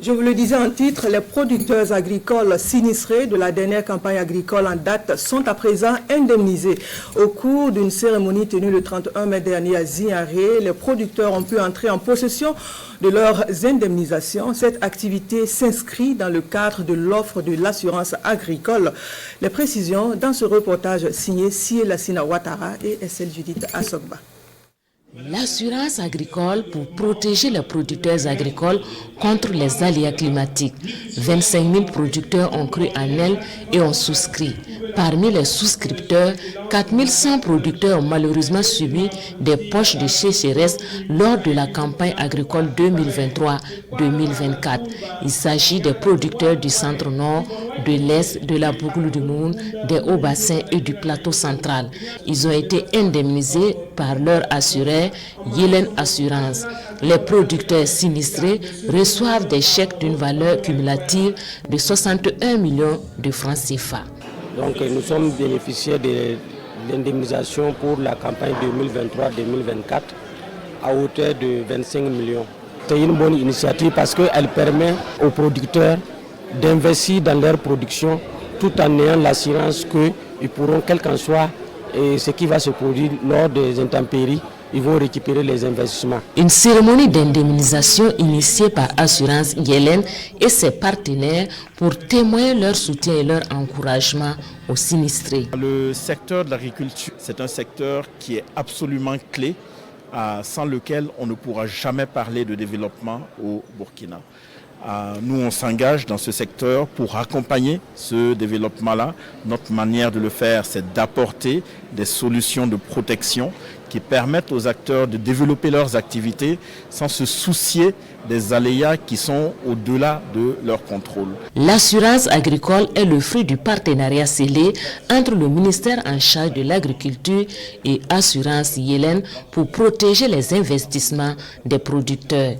Je vous le disais en titre, les producteurs agricoles sinistrés de la dernière campagne agricole en date sont à présent indemnisés. Au cours d'une cérémonie tenue le 31 mai dernier à Ziaré, les producteurs ont pu entrer en possession de leurs indemnisations. Cette activité s'inscrit dans le cadre de l'offre de l'assurance agricole. Les précisions dans ce reportage signé Sié Lassina Ouattara et SL Judith Assogba. L'assurance agricole pour protéger les producteurs agricoles contre les aléas climatiques. 25 000 producteurs ont cru en elle et ont souscrit. Parmi les souscripteurs, 4 100 producteurs ont malheureusement subi des poches de sécheresse lors de la campagne agricole 2023-2024. Il s'agit des producteurs du centre-nord, de l'est, de la boucle du Moun, des hauts bassins et du plateau central. Ils ont été indemnisés par leur assureur Yelen Assurance. Les producteurs sinistrés reçoivent des chèques d'une valeur cumulative de 61 millions de francs CFA. Donc nous sommes bénéficiaires de l'indemnisation pour la campagne 2023-2024 à hauteur de 25 millions. C'est une bonne initiative parce qu'elle permet aux producteurs d'investir dans leur production tout en ayant l'assurance qu'ils pourront, quel qu'en soit ce qui va se produire lors des intempéries, ils vont récupérer les investissements. Une cérémonie d'indemnisation initiée par Assurance Yelen et ses partenaires pour témoigner leur soutien et leur encouragement aux sinistrés. Le secteur de l'agriculture, c'est un secteur qui est absolument clé, sans lequel on ne pourra jamais parler de développement au Burkina. Nous, on s'engage dans ce secteur pour accompagner ce développement-là. Notre manière de le faire, c'est d'apporter des solutions de protection qui permettent aux acteurs de développer leurs activités sans se soucier des aléas qui sont au-delà de leur contrôle. L'assurance agricole est le fruit du partenariat scellé entre le ministère en charge de l'agriculture et Assurance Yelen pour protéger les investissements des producteurs.